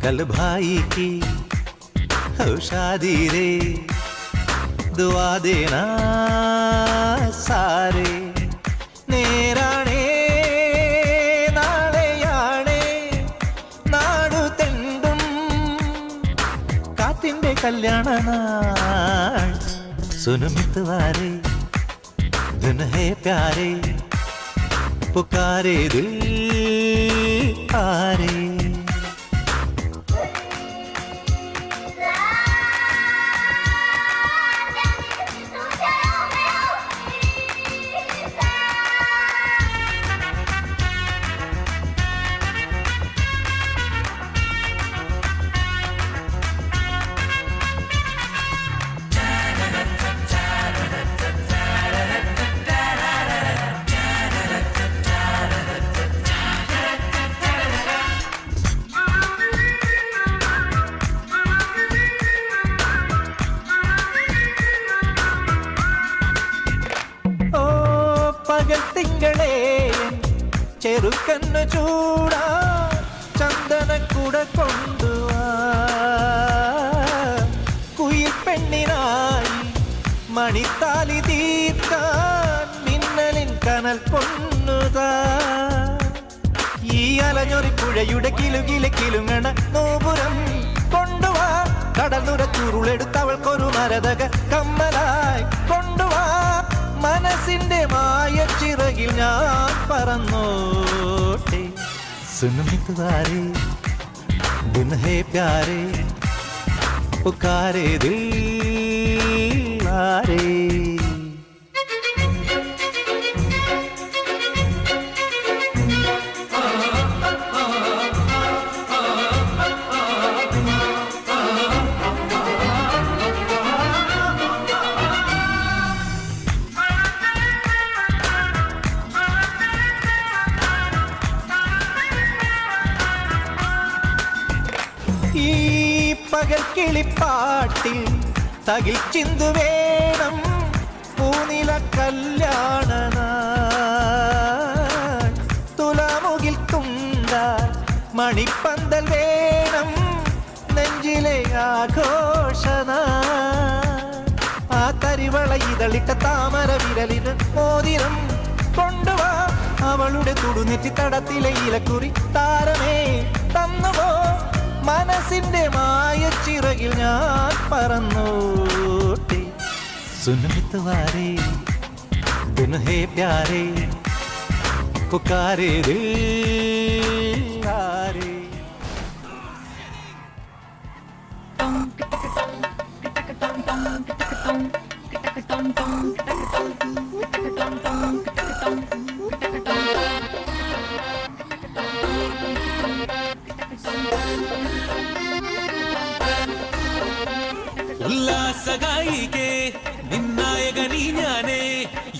कल भाई की हो शादी रे, दुआ देना सारे നേരാണേ നാളെയാണേ നാടു തെണ്ടും കാത്തിൻ്റെ കല്യാണ നാൾ സുനമിത്തുവാരേ दिन है प्यारे पुकारे दिल आरे തിങ്കളേ ചെറുക്കന്നു ചൂടാ ചന്ദനക്കുട കൊണ്ടുവാ കുയിൽ പെണ്ണിനായി മണിത്താലി തീർക്കാൻ മിന്നലിൻ കനൽ പൊന്നുതാ ഈ അലഞ്ഞൊരിപ്പുഴയുടെ കിലുകിലെ കിലുങ്ങണ നോപുരം കൊണ്ടുവാ കടൽനുര ചുരുളെടുത്തവൾക്കൊരു മരതക കമ്മലായി കൊണ്ടുവാ മനസ്സിന്റെ മായച്ചിറകിൽ ഞാൻ പറന്നോട്ടെ സുനമിത്തുവാരേ ദിൻ ഹേ പ്യാരേ പുകാരേ ദിൽ ആരേ ഈ പകൽ കിളിപ്പാട്ടിൽ തകിൽ ചിന്തു വേണം പൂനില കല്യാണ തുലാമുകിൽ തുണ്ട മണിപ്പന്തൽ വേണം നെഞ്ചിലെ ആഘോഷന ആ തരിവള ഇതളിട്ട താമര വിരലിന് മോതിരം കൊണ്ടുവാ അവളുടെ തുടുനെറ്റി തടത്തിലെ ഇലക്കുറി താരമേ തന്നുവോ മനസ്സിന്റെ മായച്ചിറകിൽ ഞാൻ പറന്നോട്ടെ സുനമിത്തുവാരേ ദിൻ ഹേ പ്യാരേ പുകാരേ ദിൽ ആരേ ഉല്ലാസഗായികേ നിന്നായകനീ ഞാനേ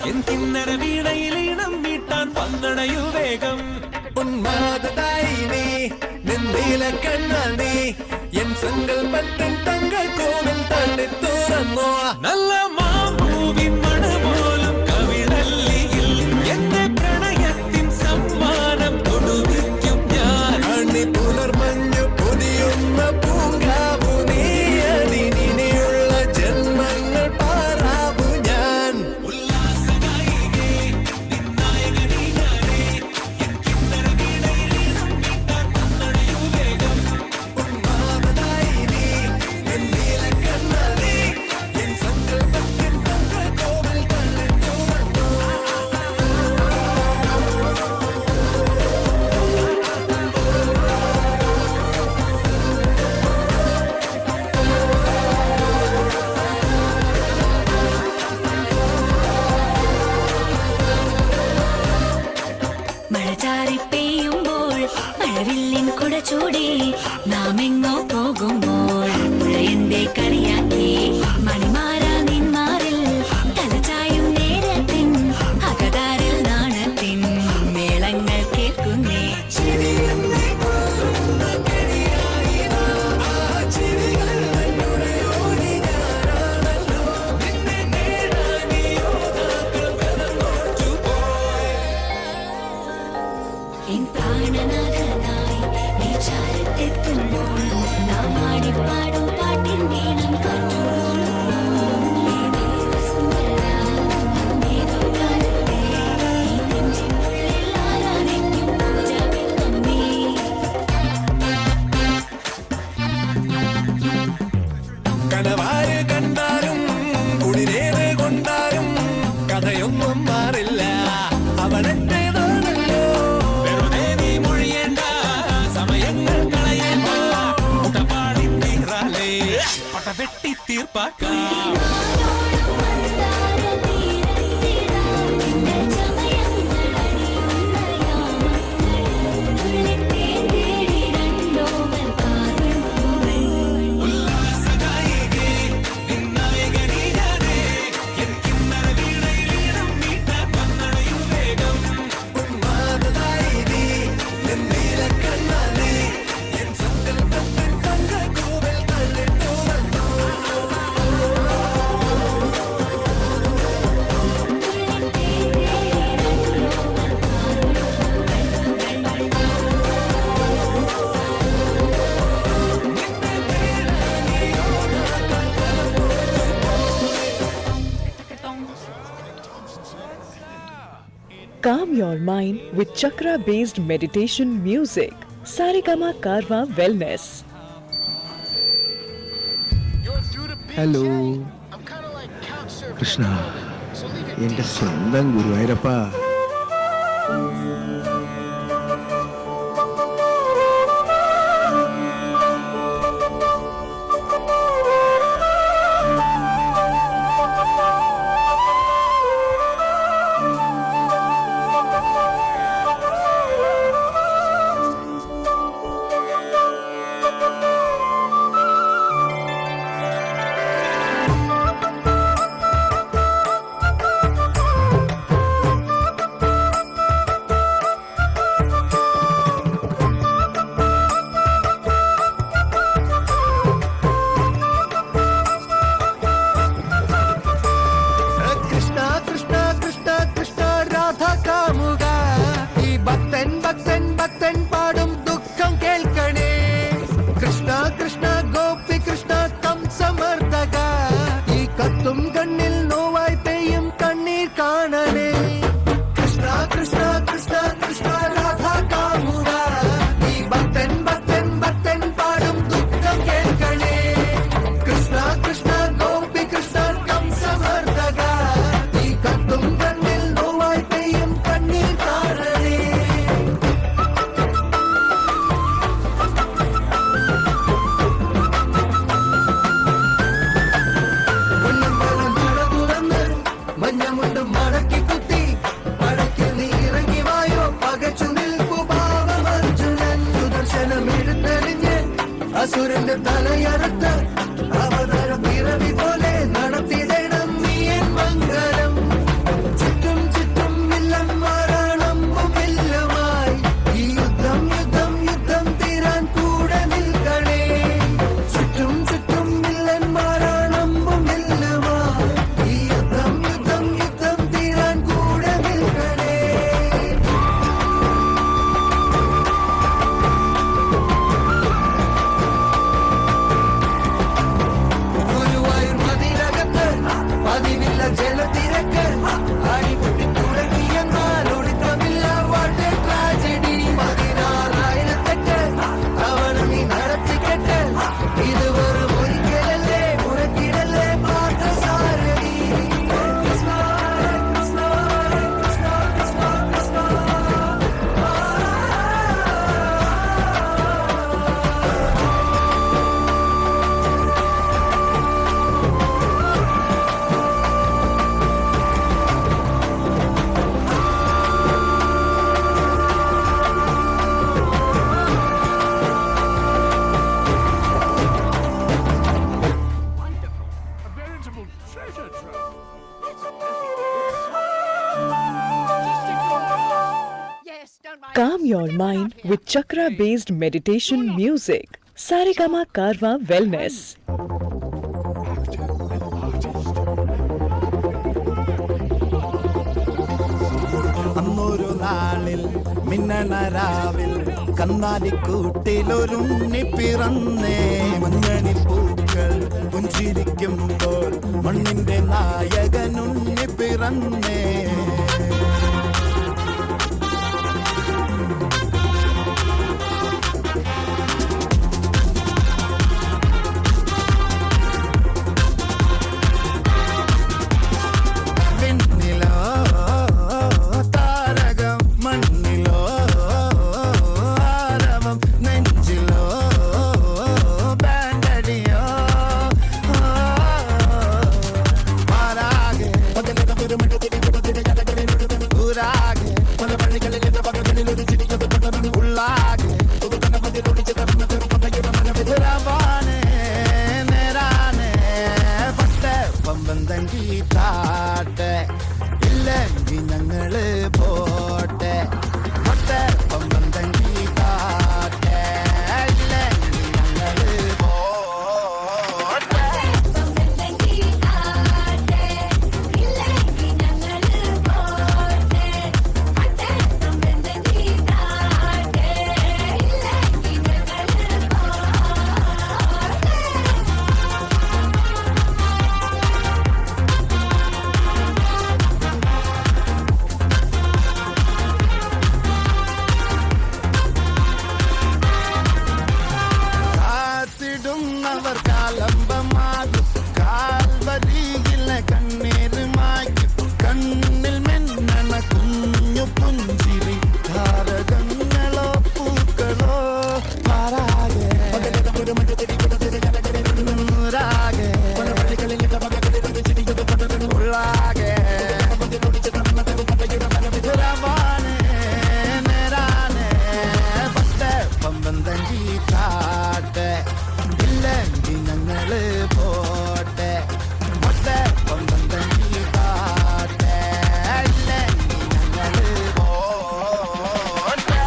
എൻ കിന്നര വീണയിലീണം മീട്ടാൻ വന്നണയു വേഗം ഉന്മാദായിനേ നിന്നീല കണ്ണാണേ എൻ സങ്കൽപ്പത്തിൻ തങ്ക കോവിൽ തള്ളി തുറന്നോ നല്ല മാമ്പൂവിൻ മണപോലും കവിളല്ലിയിൽ എന്റെ പ്രണയത്തിൻ സമ്മാനം കൊടുവിക്കും ഞാൻ അണി പുലർമഞ്ഞു പൊതിയുന്ന പൂങ്കാവു നീ അതിനിയുള്ള ജന്മങ്ങൾ പാറാവു ഞാൻ ഉല്ലാസഗായികേ നിന്നായകനീ ഞാനേ എൻ കിന്നര വീണയിലീണം മീട്ടാൻ വന്നണയു വേഗം ഉന്മാദായിനേ നിന്നീല കണ്ണാണേ എൻ സങ്കൽപ്പത്തിൻ തങ്ക കോവിൽ തള്ളി തുറന്നോ മഴ ചാറി പെയ്യുമ്പോൾ മഴവില്ലിൻ കുട ചൂടി നാം എങ്ങോ പോകുമ്പോൾ പുഴയന്റെ കളിയാക്കി മണിമാരാ നിന്മാറിൽ തലചായും നേരത്തിൻ അകതാരിൽ നാണത്തിൻ മേളങ്ങൾ കേൾക്കുന്നേ ചിരിയെന്നെ കൊല്ലുന്ന കരിയായി ആ ചിരികൾ തന്നോട് ഓടി ഞാനാണല്ലോ നിന്നെ നേടാനീ യോദ്ധാക്കൾ വെതന്നോട്ടു പോയി എൻ പ്രാണനാഥനായി നീ ചാരത്തെത്തുമ്പോൾ നീർപ്പാട്ടാ Calm your mind with chakra-based meditation music. Saregama Karwa Wellness. Hello Krishna, എൻ്റെ സ്വന്തം ഗുരുവായൂരപ്പ. അസുരന്റെ തലയറുത്ത് അവതാരം പിറവി പോലെ നടത്തിയിടണം നീ എൻ മംഗളം. ചുറ്റും ചുറ്റും വില്ലൻ മാറാണമ്പും വില്ലുമായി ഈ യുദ്ധം യുദ്ധം യുദ്ധം തീരാൻ കൂടെ നിൽക്കണേ. ചുറ്റും ചുറ്റും വില്ലൻ മാറാണമ്പും വില്ലുമായി ഈ യുദ്ധം യുദ്ധം യുദ്ധം തീരാൻ കൂടെ നിൽക്കണേ. ജലത്തിരക്ക് അടിപൊട്ടി തുടങ്ങിയെന്നാൽ ഒടുക്കമില്ല. വാട്ട് ട്രാജഡി 16,000 അവന് നീ നടത്തിക്കെട്ട്. ഇത് വെറും ഒരിക്കലല്ലേ ഉറക്കിടല്ലേ Parthasarathy. Krishna Krishna Krishna Krishna Krishna. Calm your mind with chakra-based meditation music. Saregama Karwa Wellness. അന്നൊരു നാളിൽ മിന്നണരാവിൽ കന്നാലിക്കൂട്ടിലൊരുണ്ണി പിറന്നേ. മഞ്ഞണി പൂക്കൾ പുഞ്ചിരിക്കുമ്പോൾ മണ്ണിന്റെ നായകനുണ്ണി പിറന്നേ. വന്നെങ്കിൽ കാട്ടെ ഇല്ലെങ്കിൽ ഞങ്ങള് പോട്ടെ ഒട്ടപ്പം വന്നെങ്കിൽ കാട്ടെ ഇല്ലെങ്കിൽ ഞങ്ങള് പോട്ടെ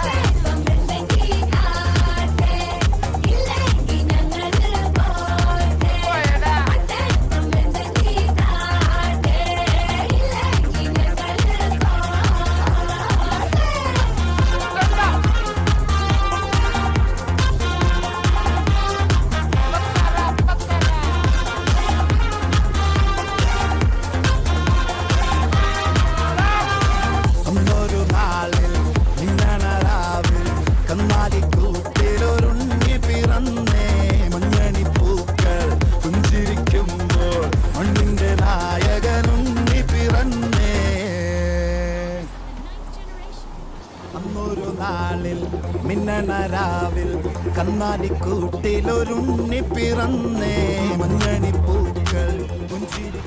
മിന്നണരാവിൽ കന്നാലിക്കൂട്ടിലൊരുണ്ണി പിറന്നേ മഞ്ഞണി പൂക്കൾ പുഞ്ചിരിക്കും.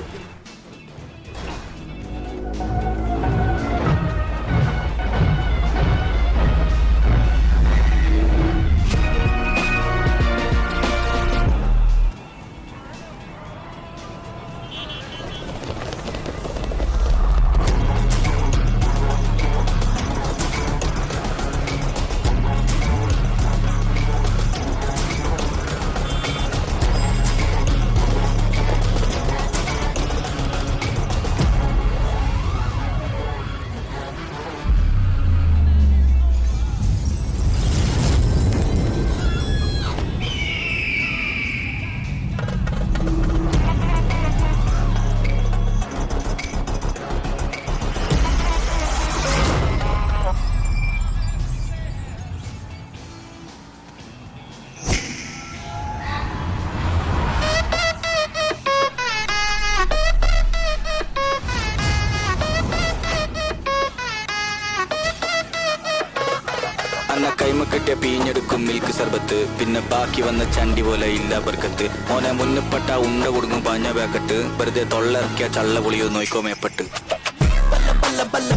കൈമ കെട്ടിയ പീഞ്ഞെടുക്കും മിൽക്ക് സർബത്ത് പിന്നെ ബാക്കി വന്ന ചണ്ടി പോലെ ഇല്ല ബർക്കത്ത് ഓനെ മുന്നപ്പെട്ട ഉണ്ട കൊടുക്കും പാഞ്ഞ പാക്കറ്റ് വെറുതെ തൊള്ളയിറക്കിയ ചള്ള പൊളിയോ നോയിക്കോ മേപ്പെട്ട്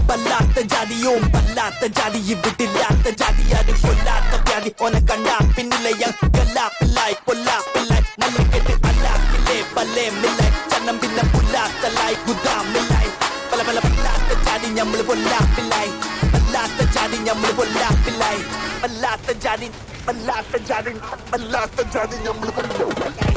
പല്ലാത്ത ജാതിയോ പല്ലാത്ത ജാതി ഇവിട്ടില്ലാത്ത ജാതി ആരും കൊല്ലാത്ത വ്യാധി ഓനെ കണ്ടാ പിന്നിലയ കല്ലാപ്പില്ലായി കൊല്ലാപ്പില്ലായി നല്ല കെട്ട് അല്ലാക്കില്ലേ പല്ലേ മില്ലായി ചന്നം പിന്നെ പുല്ലാത്തല്ലായി ഗുദാമില്ലായി പല പല പല്ലാത്ത ജാതി ഞമ്മള് പൊല്ലാപ്പില്ലായി പല്ലാത്ത ജാതി ഞമ്മള് പൊല്ലാപ്പില്ലായി പല്ലാത്ത ജാതി പല്ലാത്ത ജാതി പല്ലാത്ത ജാതി ഞമ്മള് പൊല്ലാപ്പില്ലായി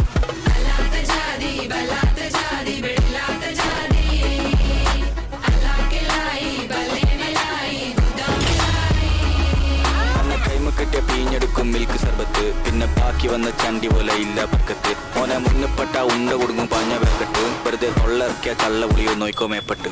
കെട്ടിയ പീഞ്ഞെടുക്കും മിൽക്ക് സർബത്ത് പിന്നെ ബാക്കി വന്ന ചണ്ടി പോലെ ഇല്ല ബർക്കത്ത് ഓനെ മുന്നപ്പെട്ട ഉണ്ട കൊടുക്കും പാഞ്ഞ പാക്കറ്റ് വെറുതെ തൊള്ളയിറക്കിയ ചള്ള പൊളിയോ നോയിക്കോ മേപ്പെട്ട്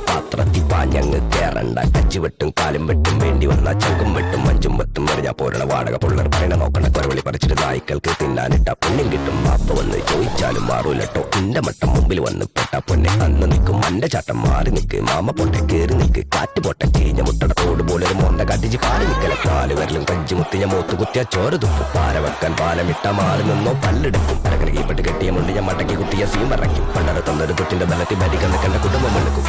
പാത്രത്തിൽ പാഞ്ഞങ്ങ് കേറണ്ട കച്ചി വെട്ടും കാലും വെട്ടും വേണ്ടി വന്ന ചങ്കും വെട്ടും മഞ്ചും വെട്ടും എറിഞ്ഞ പോരണ വാടക പുള്ളർ പറയണ നോക്കണ കുറവളി പറിച്ചിട്ട് നായ്ക്കൾക്ക് തിന്നാനിട്ട പുണ്യം കിട്ടും മാപ്പ വന്ന് ചോദിച്ചാലും മാറൂലട്ടോ ഇന്റെ മട്ടം മുമ്പിൽ വന്ന് പെട്ട പൊന്നെ അന്ന് നിൽക്കും മന്റെ ചാട്ടം മാറി നിൽക്ക് മാമ പൊട്ടെ കേറി നിൽക്ക് കാറ്റ് പൊട്ടെ ചീഞ്ഞ മുട്ടട തോട് പോലെ ഒരു മോന്ത കാട്ടിച്ച് കാല് നിൽക്കല കാല് വരലും കഞ്ചി മുത്തിയ മൂത്ത് കുത്തിയ ചോര തുപ്പും പാര വെക്കാൻ പാലമിട്ട മാറി നിന്നോ പല്ലെടുക്കും പരക്കര കീപ്പെട്ട് കെട്ടിയ മുണ്ട് ഞാൻ മട്ടക്കി കുത്തിയ സീം ഇറക്കും പണ്ടര തന്നൊരു കുട്ടിന്റെ ബലത്തിൽ ഭരിക്കുന്ന കണ്ട കുടുംബം എടുക്കും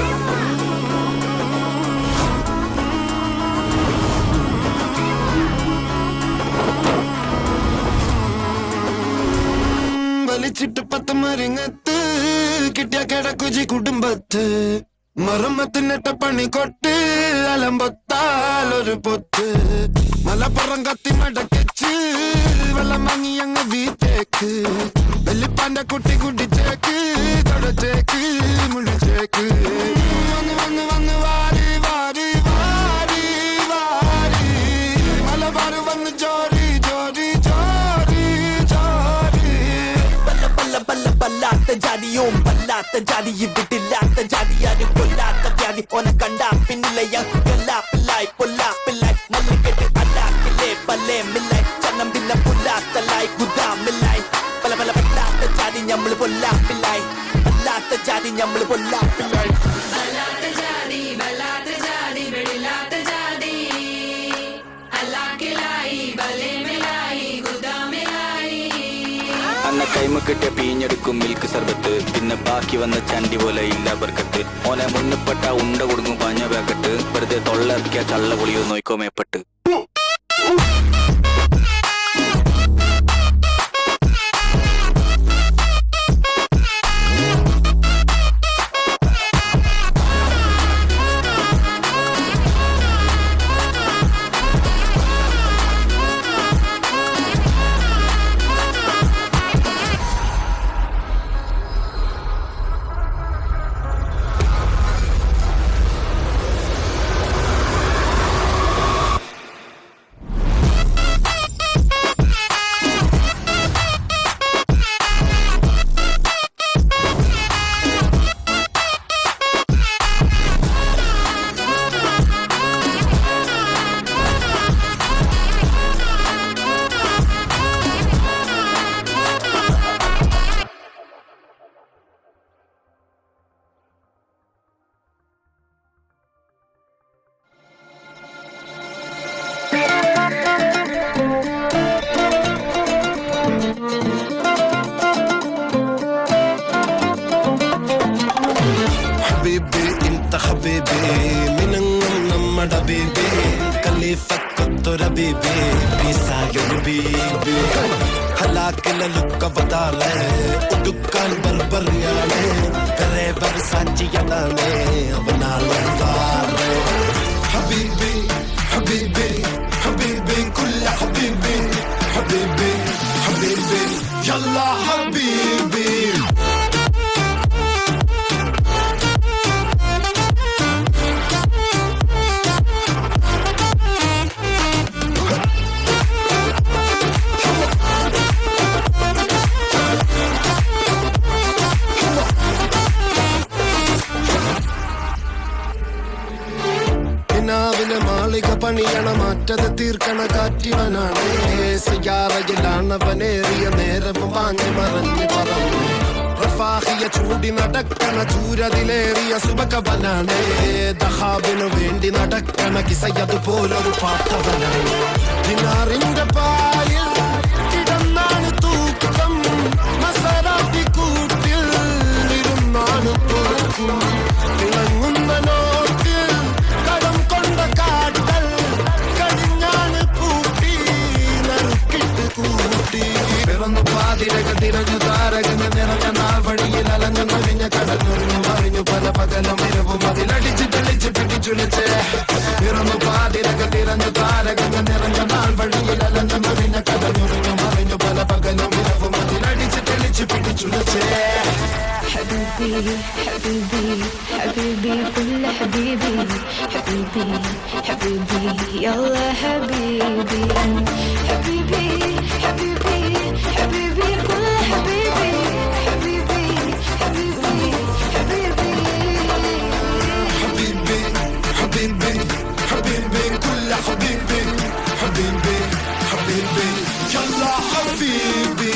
വലിച്ചിട്ട് പത്ത് മരിങ്ങത്ത് കിട്ടിയ കിടക്കുജി കുടുംബത്ത് മറുമത്തിനിട്ട പണി കൊട്ട് അലമ്പൊത്താലൊരു പൊത്ത് മലപ്പുറം കത്തി മടക്കിച്ച് വെള്ളം വാങ്ങി അങ്ങ് വീട്ടേക്ക് വെല്ലിപ്പാന്റെ കുട്ടി കുടിച്ചേക്ക് തുടച്ചേക്ക് മുഴിച്ചേക്ക് വന്ന് വന്ന് വന്ന് വാരി വാരി വാരി വാരി മലബാർ വന്ന് ജോറി ജോറി ജോറി ജോറി പല്ലാത്ത ജാതിയോ പല്ലാത്ത ജാതി ഇവിട്ടില്ലാത്ത ജാതി ആരും കൊല്ലാത്ത വ്യാധി ഓനെ കണ്ടാ പിന്നിലയ കല്ലാപ്പില്ലായി കൊല്ലാപ്പില്ലായി നല്ല കെട്ട് അല്ലാക്കില്ലേ പല്ലേ മില്ലായി ചന്നം പിന്നെ പുല്ലാത്തലായി ഗുദാമില്ലായി പല പല വല്ലാത്ത ജാതി ഞമ്മള് പൊല്ലാപ്പില്ലായി വല്ലാത്ത ജാതി ഞമ്മള് പൊല്ലാപ്പില്ലായി അന്ന കൈമ കിട്ടിയ പീഞ്ഞെടുക്കും മിൽക്ക് സർബത്ത് പിന്നെ ബാക്കി വന്ന ചണ്ടി പോലെ ഇല്ല ബർക്കത്ത് ഓനെ മുന്നപ്പെട്ട ഉണ്ട കൊടുക്കും പാഞ്ഞ പാക്കറ്റ് വെറുതെ തൊള്ളയിറക്കിയ ചള്ള പൊളിയോ നോയിക്കോ മേപ്പെട്ട് ഉടുക്കാൻ ബർബറിയാണ് സാക്ഷിയതാണ് അവനാളെ ഹബീബി ഹബീബി ഹബീബി കുല്ല ഹബീബി ഹബീബി ഹബീബി യല്ലാ ഹബീബി മാളിക പണിയണ മാറ്റത് തീർക്കണ കാറ്റിവനാണ് സിയാറയിലാണവനേറിയ നേരവും വാങ്ങി മറഞ്ഞു പറന്നു റഫാഹിയ ചൂടി നടക്കണ ചൂരതിലേറിയ സുബകവനാണ് ദഹാബിനു വേണ്ടി നടക്കണ കിസയതുപോലൊരു പാട്ടവനാണ് ദിനാറിന്റെ പാലിൽ കിടന്നാണ് തൂക്കം മസറാത്തി കൂട്ടിൽ ഇരുന്നാണ് തോക്കും തിളങ്ങുന്ന നോട്ടിൽ കടം കൊണ്ട കാട്ടൽ കടിഞ്ഞാണ് പൂട്ടി നറുക്കിട്ട് കൂട്ടി പിറന്നു പാതിരക തിരഞ്ഞു താരകങ്ങൾ നിറഞ്ഞ നാൾ വഴിയിൽ അലഞ്ഞു നൊഴിഞ്ഞ കടഞ്ഞൊഴിഞ്ഞു മറിഞ്ഞു പല പകലും ഇരവും അതിലടിച്ച് തെളിച്ച് പിടിച്ചുലച്ച് പിറന്നു പാതിരക തിരഞ്ഞു താരകങ്ങൾ നിറഞ്ഞ നാൾ വഴിയിൽ അലഞ്ഞു നൊഴിഞ്ഞ കടഞ്ഞൊഴിഞ്ഞു മറിഞ്ഞു പല പകലും ഇരവും അതിലടിച്ച് തെളിച്ച് പിടിച്ചുലച്ച് حبيبي حبيبي حبيبي كل حبيبي حبيبي حبيبي يلا حبيبي حبيبي حبيبي حبيبي كل حبيبي حبيبي حبيبي حبيبي حبيبي حبيبي حبيبي كل حبيبي حبيبي حبيبي يلا حبيبي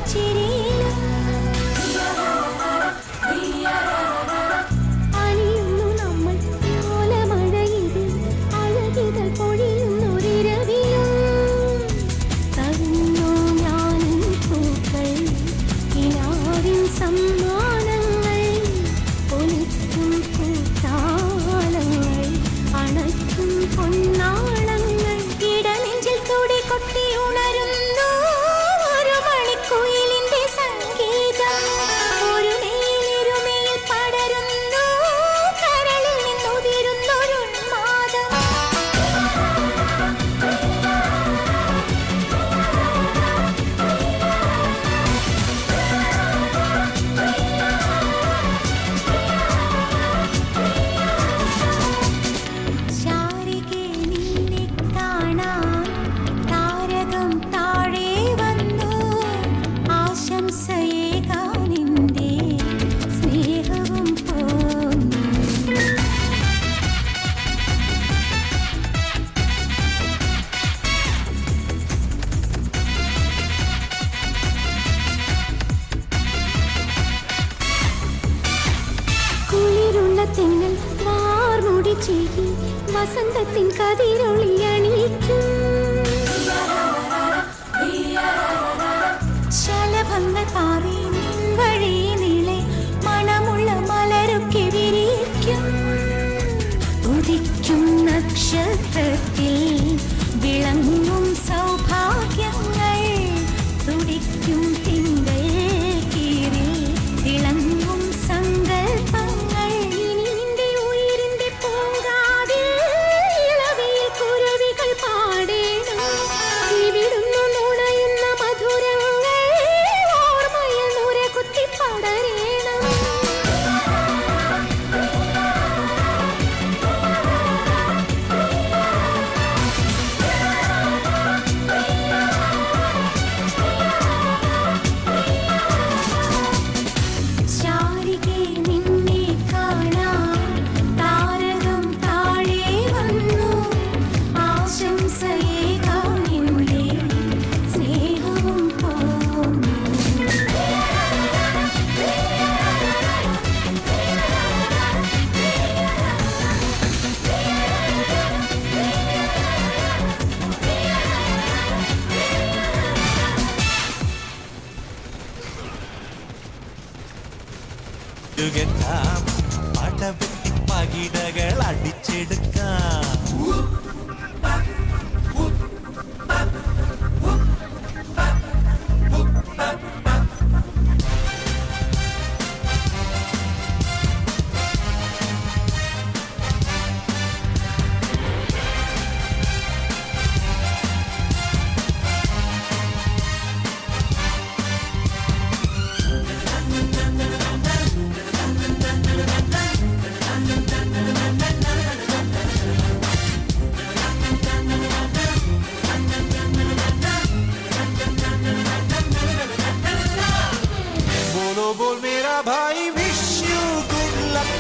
ചിരിയിലും അണിയുന്നു നമ്മൾ ഓലമഴയിതിൽ അഴകിതൾ പൊഴിയുന്നൊരിരവിലും തരുന്നു ഞാനും പൂക്കൾ കിനാവിൻ സമ്മാനങ്ങൾ ഒലിക്കും പൂത്താളങ്ങൾ അണയ്ക്കും പൊന്നാളങ്ങൾ ഇടനെഞ്ചിൽ തുടി കൊട്ടി ഉണരുന്നു ഒരു മണിക്കുയിലിന്റെ സംഗീതം ഒരു നീലിരുമയിൽ പടരുന്നു കരളിൽ നിന്നുതിരുന്നൊരുന്മാദം ശാരികെ നിന്നെ കാണാൻ താരകം താഴെ വന്നു ആശംസയേകാൻ നിന്റെ സ്നേഹവും പോന്നു കുളിരുള്ള തെന്നൽ വാർമുടി ചെയ്യും വസന്തത്തിൻ കതിരൊളി അണിയിക്കും ശലഭങ്ങൾ പാറി വഴി നീളെ മണമുള്ള മലരൊക്കെ വിരിയിക്കും ഉദിക്കും നക്ഷത്രത്തിൽ വിളങ്ങും സൗഭാഗ്യങ്ങൾ തുടിക്കും തിങ്കൾ കീറിൽ തിളങ്ങും സങ്കൽപ്പങ്ങൾ ഇനി നിന്റെ ഉയിരിന്റെ പൂങ്കാവിൽ ഇളവയിൽ കുരുവികൾ പാടേണം ഇവിടുന്നു നുണയുന്ന മധുരങ്ങൾ ഓർമ്മയിൽ നുരകുത്തി പടരേണം ശാരികെ നിന്നെ കാണാൻ താരകം താഴെ വന്നു ആശംസയേകാൻ നിന്റെ സ്നേഹവും പോന്നു ഇതുകെല്ലാം പടവെട്ടി പകിടകൾ അടിച്ചെടുക്കാം बोलो बोल मेरा भाई विश यू गुड लक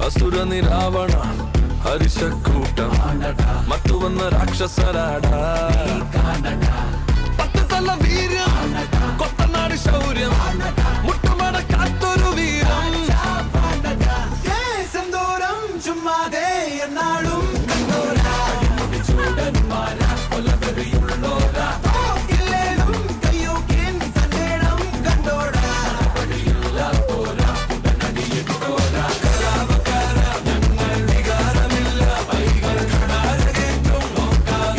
ಅಸುರ ನಿರಾವಣ ಹರಿಶಕೂಟ ಮತ್ತು ವನ್ನ ರಾಕ್ಷಸರಾಡ പത്തല്ല വീര്യം കൊത്തനാട് ശൗര്യം മുട്ടുമട കാത്തൊരു വീരം സെന്തോരം ചുമ്മാതെ എന്നാളും കരാവക്കാര ഞങ്ങൾ വികാരമില്ല വൈകൾ കടാരകേറ്റും നോക്കാം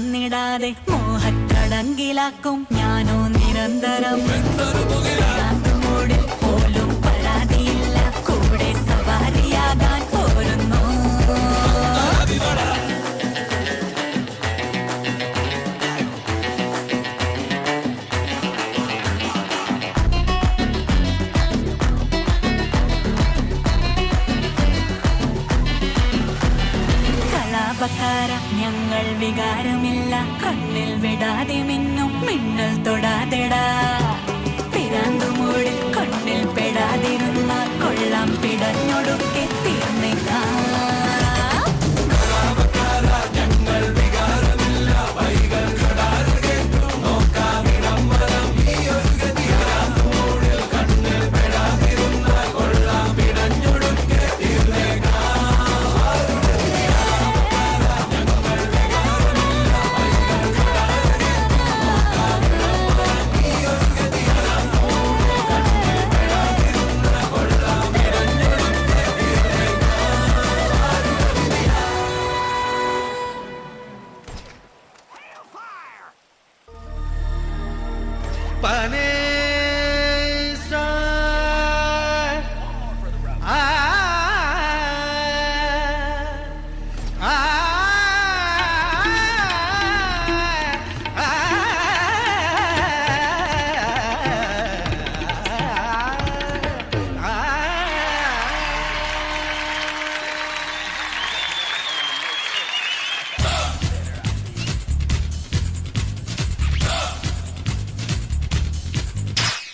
തന്നിടാതെ മോഹക്കടങ്കിലാക്കും ഞാനോ നിരന്തരം മൂടിൽ പോലും പരാതിയില്ല കൂടെ സവാരിയാകാൻ പോരുന്നു കലാപക്കാര ഞങ്ങൾ വികാരമില്ല കണ്ണിൽ വിടാതെ മിന്നും മിന്നൽ തൊടാതെടാ പിരാന്തുമൂടിൽ കണ്ണിൽ പെടാതിരുന്ന കൊള്ളാം പിടഞ്ഞൊടുക്കെ തീർന്നേക്കാ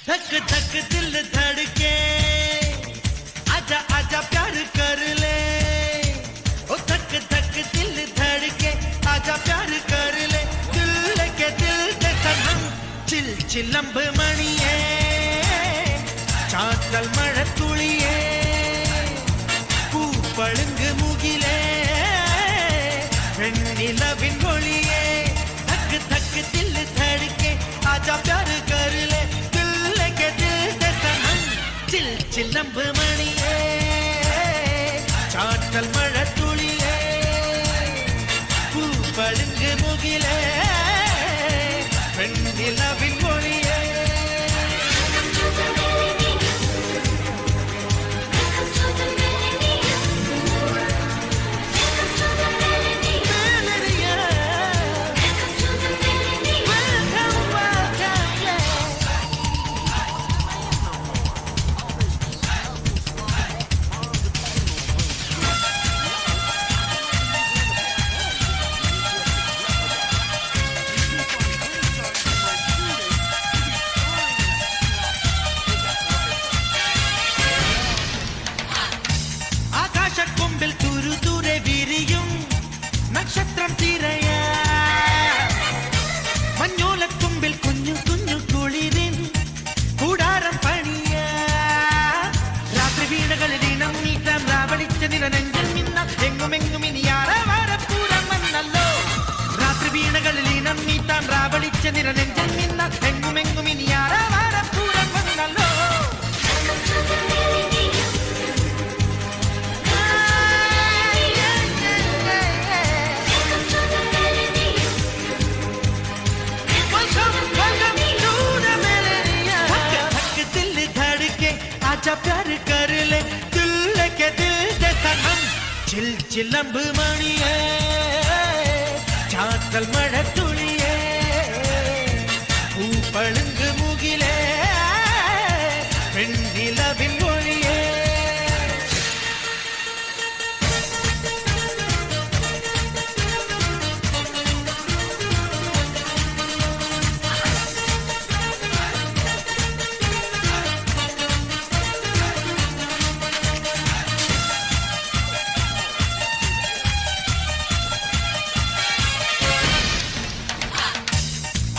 धक धक दिल धड़के आजा आजा प्यार कर ले ओ धक धक दिल धड़के आजा प्यार कर ले दिल के दिल दे सनम चिल चिलंब मणिये चातल मഴത്തുളിയേ പൂപ്പളുങ്ക് മുകിലേ വെണ്ണിലവിൻ ഒളിയേ धक धक दिल धड़के आजा प्यार कर ले चिल चिलंब मणिये चाटल मഴത്തുளிയേ പൂപ്പളുങ്ക് മുകിലേ വെണ്ണിലവിൻ ഒളിയേ ആകാശക്കൊമ്പിൽ തുരുതുരെ വിരിയും നക്ഷത്രം തിരയ മഞ്ഞോലക്കൊമ്പിൽ കുഞ്ഞു കുഞ്ഞു കുളിരിൻ കൂടാരം പണിയ രാത്രി വീണകളിൽ ഇണം നീട്ടാം രാവളിച്ച നിറനെഞ്ചിൽ മിന്നാം എങ്ങുമെങ്ങും ഇനി ആരവാരപ്പൂരം വന്നല്ലോ രാത്രി വീണകളിൽ ഇണം നീട്ടാം രാവളിച്ച നിറനെഞ്ചിൽ മിന്നാം എങ്ങുമെങ്ങും ഇനി ആരവാരപ്പൂരം വന്നല്ലോ आजा प्यार कर ले दिल के दिल दे सनम चिल चिलंब मणिये चातल मഴത്തുளிയേ പൂപ്പളുങ്ക് മുകിലേ വെണ്ണിലവിൻ ഒളിയേ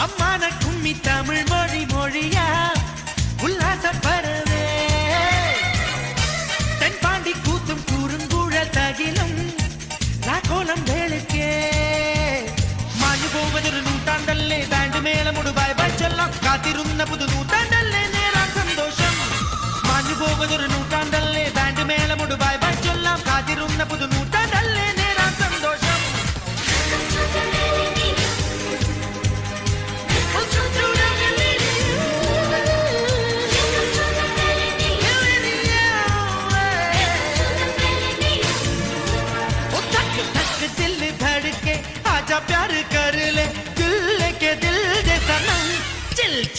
அம்மான கும்மி தமிழ் மொழி மொழியா உல்லாச பறவே தென்பாண்டி கூத்தும் கூறுங்குழல் தகிலும் ராகோலம் வேளுக்கே மாഞ്ഞു പോവതൊരു നൂറ്റാണ്ടല്ലേ ബാൻഡ് മേളമുടു ബൈ ബൈ ചൊല്ലാം കാത്തിരുന്ന പുതു നൂറ്റാണ്ടല്ലേ നേരാം സന്തോഷം മാഞ്ഞു പോവതൊരു നൂറ്റാണ്ടല്ലേ ബാൻഡ് മേളമുടു ബൈ ബൈ ചൊല്ലാം കാത്തിരുന്ന പുതു നൂറ്റാണ്ടല്ലേ നേരാം സന്തോഷം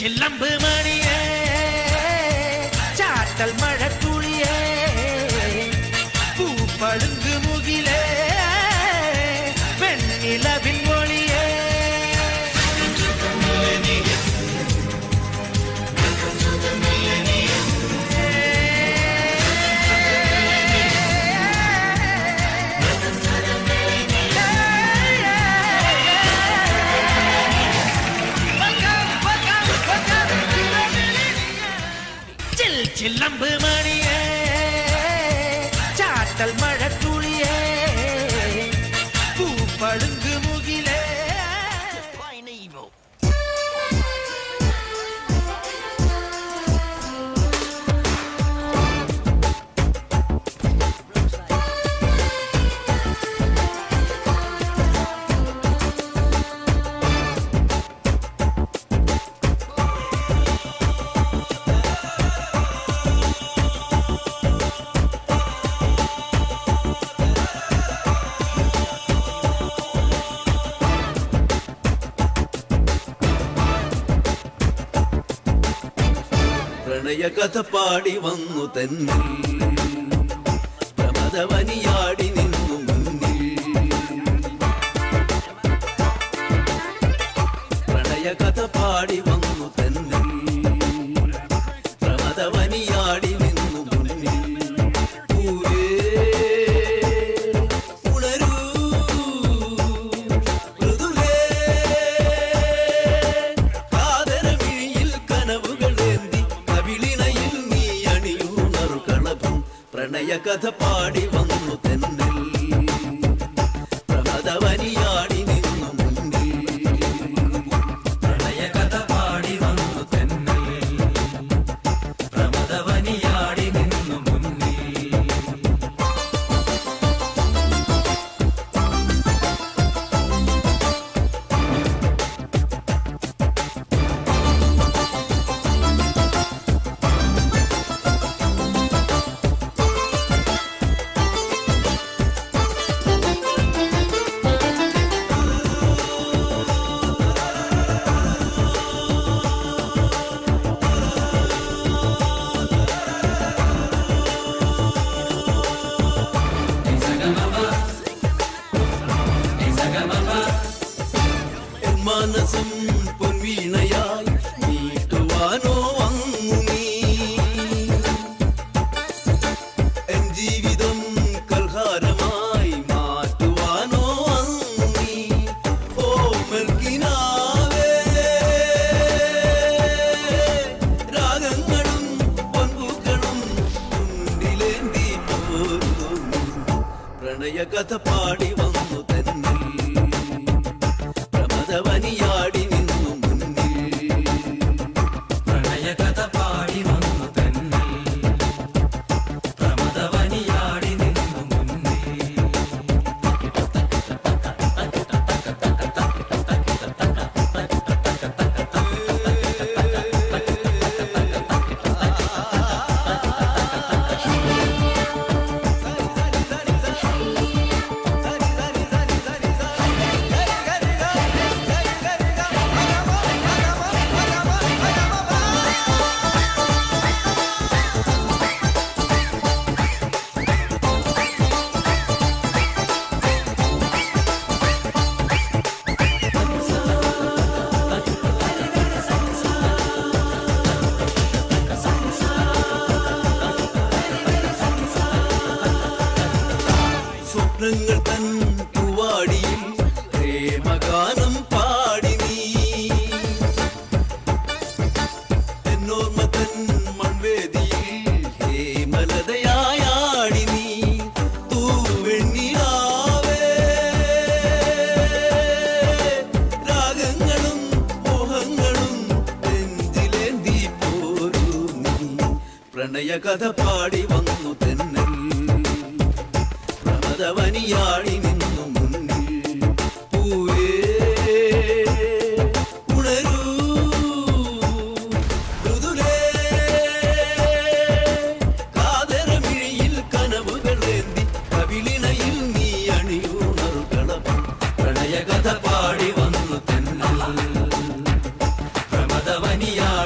ചില്ലമ്പ് മണിയേ ചാറ്റൽ മഴത്തുള്ളിയേ പൂപ്പളുങ്ക് മുകിലേ വെണ്ണിലവിൻ മൊഴിയേ ചില്ലമ്പ് മണിയേ ചാറ്റൽ മഴത്തുള്ളിയേ പൂപ്പളുങ്ക് മുകിലേ പ്രണയ കഥ പാടി വന്നു തന്നിൽ പ്രമദവനിയാടി നിന്നു മുന്നിൽ പ്രണയ കഥ പാടി വന്നു തന്നിൽ പ്രമദവനിയാടി നിന്നു മുന്നിൽ പൂവേ ഉണരൂ മൃദുലേ കാതരമിഴിയിൽ കനവുകൾ പ്രണയ കഥ പാടി വന്നു തെന്നിൽ പ്രമദവനിയാടി നിന്നു മുന്നിൽ പ്രണയ കഥ പാടി വന്നു തെന്നിൽ പ്രമദവനിയാടി നിന്നു മുന്നിൽ മനസ്സും പൊൻവീണയായി നീട്ടുവാനോ വന്നു നീ എൻ ജീവിതം കൽഹാരമായി മാറ്റുവാനോ വന്നു നീ ഓമൽക്കിനാവേ രാഗങ്ങളും പൊൻപൂക്കളും ചുണ്ടിലേന്തി പോരും പ്രണയ കഥ പാടി വന്നു തന്നിൽ പ്രമദവനിയാടി നിന്നു മുന്നിൽ പ്രണയ കഥ പാടി വന്നു തന്നിൽ പ്രമദവനിയാടി നിന്നു മുന്നിൽ സ്വപ്നങ്ങൾ തൻ പൂവാടിയിൽ പ്രേമഗാനം പാടി നീ എന്നോർമ്മ തൻ മൺവേദിയിൽ ഹേമലതയാടി നീ തൂവെണ്ണിലാവേ രാഗങ്ങളും മോഹങ്ങളും നെഞ്ചിലേന്തി പോരൂ നീ പ്രണയ കഥ പാടി വന്നു തെന്നൽ പ്രമദവനിയാടി നിന്നു മുന്നിൽ പൂവേ ഉണരൂ മൃദുലേ കാതരമിഴിയിൽ കനവുകളേന്തി കവിളിണയിൽ നീ അണിയൂണറുകള പ്രണയ കഥ പാടി വന്നു തെന്നൽ പ്രമദവനിയാടി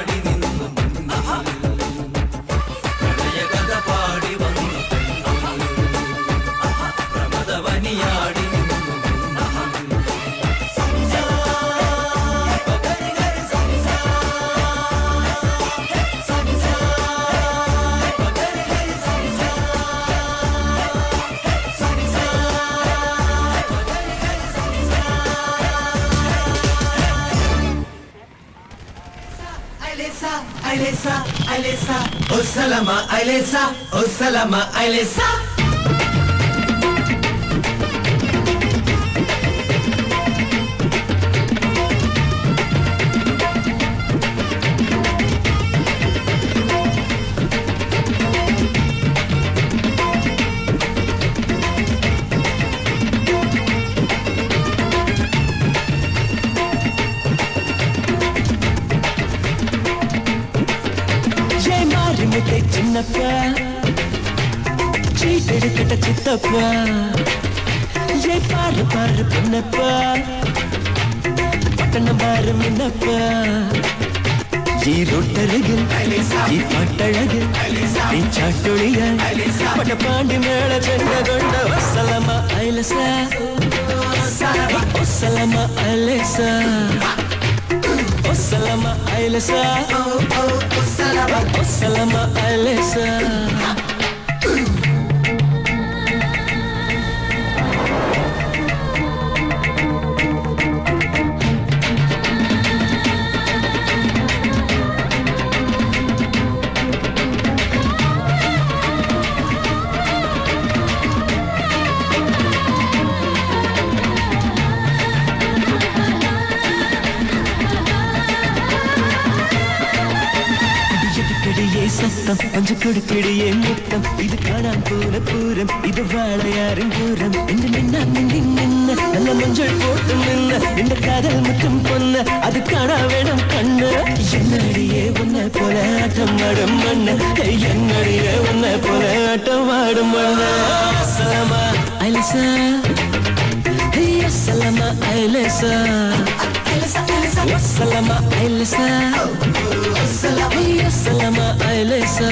Ailesa, Ailesa, oh salama, Ailesa, oh salama, Ailesa. Chinappa சீட்டெடுக்கட்ட சித்தப்பா ஏ பாரு பாரு பொன்னப்பா பட்டணம் பாரு மின்னப்பா ஈரோட்டழகு ஈ பாட்டழகு நீ சாட்டொழிய பட்ட பாண்டி மேல சென்ற கொண்ட ஒசலமா ஐலசா ஒசலமா ஐலசா ஒசலமா ஐலசா ஒசலமா ஐலசா சத்தம் பஞ்சு கொடுக்கிடையே முத்தம் இது காணாம் போன பூரம் இது வாழையாரின் பூரம் இந்த நின்ன நின்ன நல்ல மஞ்சள் போட்டு நின்ன இந்த காதல் முத்தம் பொண்ண அது காணா வேணும் கண்ணு என்னடியே உன்னை போல ஆட்டம் ஆடும் மண்ணு என்னடியே உன்னை போல ஆட்டம் ஆடும் மண்ணு சலமா ஐலசா சலமா ஐலசா சலமா ஐலசா Salama Ailesa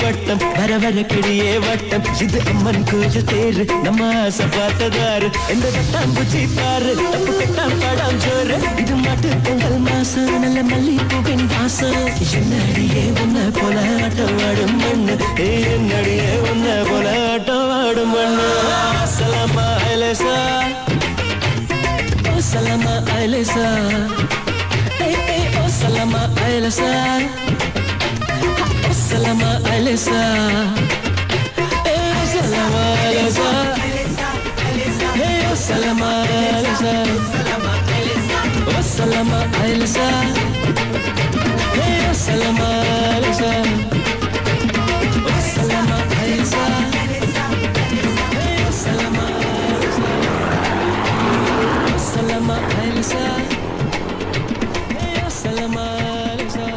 வட்டம் வர வர கிளியே வட்டம் இது அம்மன் கோயில் தேரு நம்ம ஆசை பார்த்ததாரு எந்த தட்டாம்பூச்சி பாரு தப்பு கட்டாம் படாம் சோறு இது மாட்டு பொங்கல் மாசம் நல்ல மல்லிப்பூவின் வாசம் என்னடியே உன்னை போல ஆட்டம் ஆடும் மண்ணு என்னடியே உன்னை போல ஆட்டம் ஆடும் மண்ணு சலமா ஐலசா ஓ சலமா ஐலசா ஓ சலமா ஐலசா Salama Ailesa Salama Ailesa Hey Salama Ailesa Oh Salama Ailesa Hey Salama Ailesa Oh Salama Ailesa Hey Salama Ailesa Salama Ailesa Hey Salama Ailesa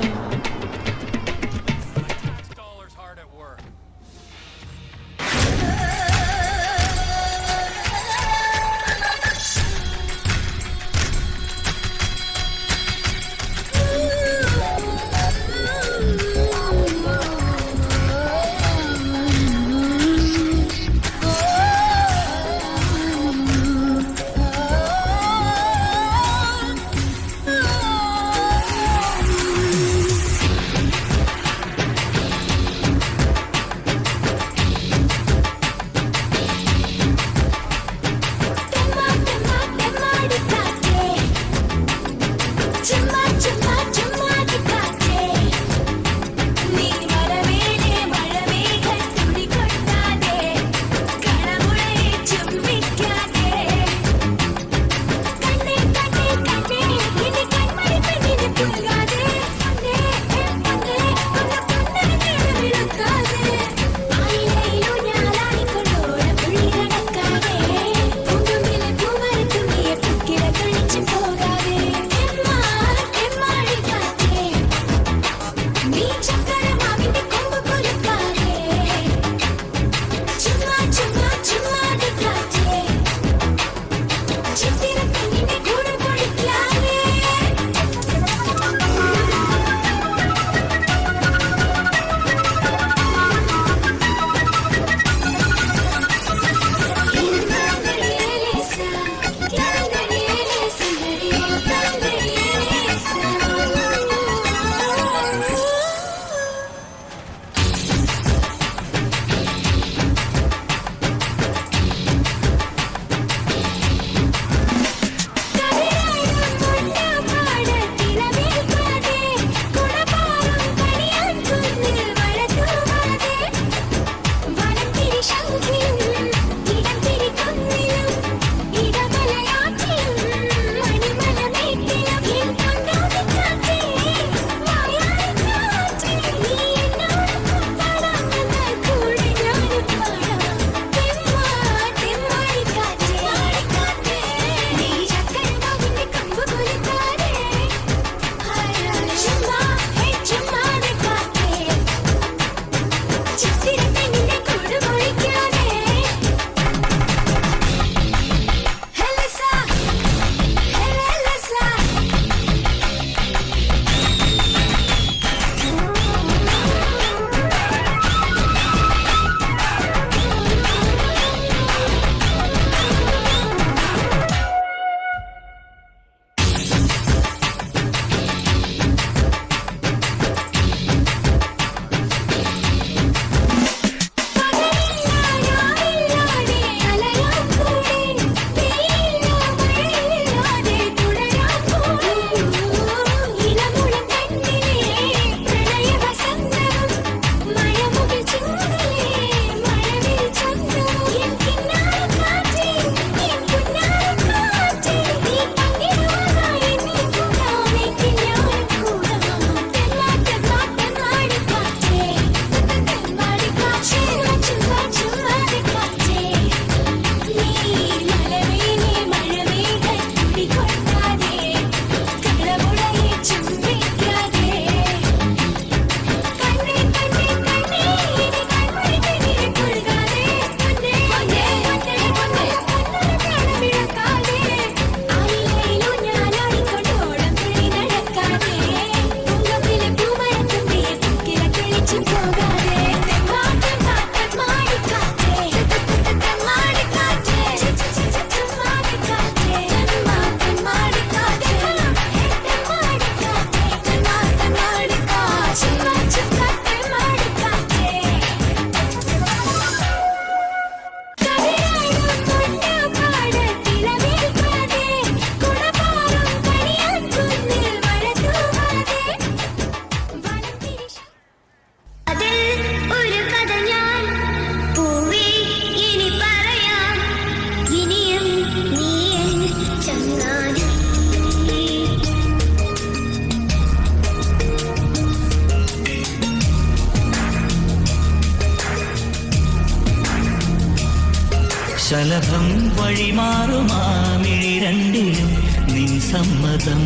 ശലഭം വഴിമാറുമാമിഴി രണ്ടിലും നിൻ സമ്മതം.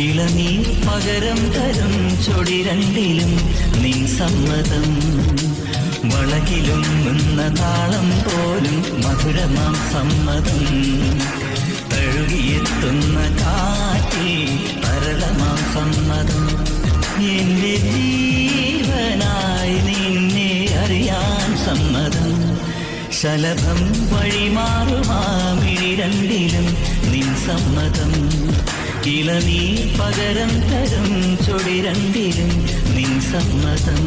ഇളനീർ പകരം തരും ചൊടി രണ്ടിലും നിൻ സമ്മതം. വളകിലും നിന്ന താളം പോലും മധുരമാം സമ്മതം. തഴുകിയെത്തുന്ന കാറ്റിൽ തരളമാം സമ്മതം. എന്റെ ജീവനായി നിന്നെ അറിയാൻ സമ്മതം. ശലഭം വഴിമാറുമാമിഴി രണ്ടിലും നിൻ സമ്മതം. ഇളനീർ പകരം തരും ചൊടി രണ്ടിലും നിൻ സമ്മതം.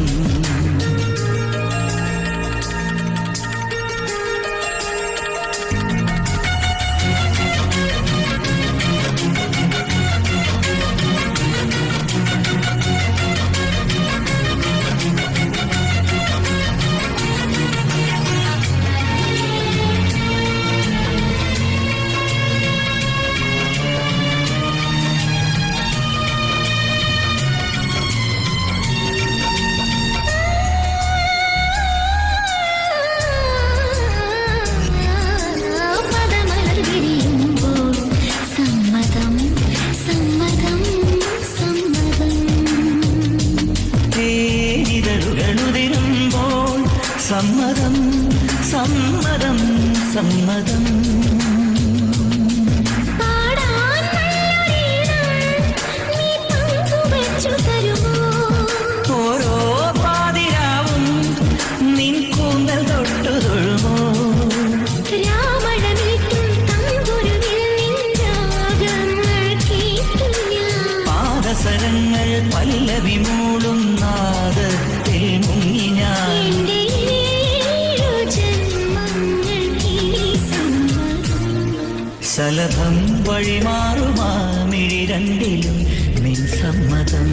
സമ്മതം സമ്മതം സമ്മതം. ഓരോ പാതിരാവും നിൻ കൂന്തൽ തൊട്ടു തൊഴുമോ. പാദസരങ്ങൾ പല്ലവി മൂളും നാദത്തിൽ മുങ്ങി ഞാൻ. ശലഭം വഴിമാറുമാമിഴി രണ്ടിലും നിൻ സമ്മതം.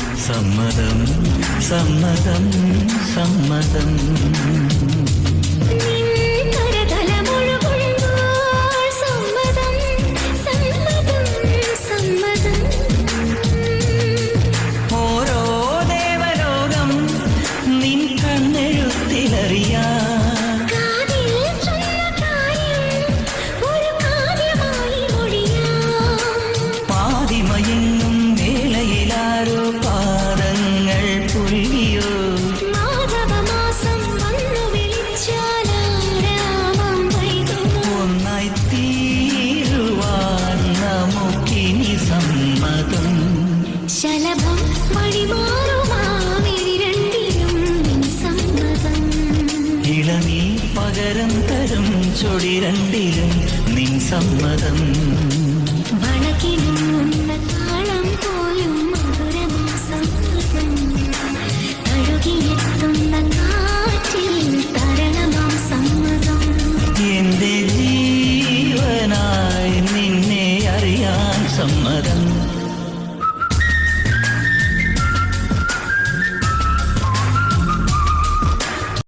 സമ്മതം സമ്മതം സമ്മതം. ഓരോ ദേവലോകം നിൻ കണ്ണെഴുത്തിലറിയാം. പാതിമയെങ്ങും വേളയിലാരോ പാദങ്ങൾ പുൽകിയോ. ഒന്നായി തീരുവാൻ നമുക്കിനി സമ്മതം. ശലഭം വഴിമാറുമാമിഴി രണ്ടിലും നിൻ സമ്മതം. ഇളനീർ പകരം തരും ചൊടി രണ്ടിലും നിൻ സമ്മതം.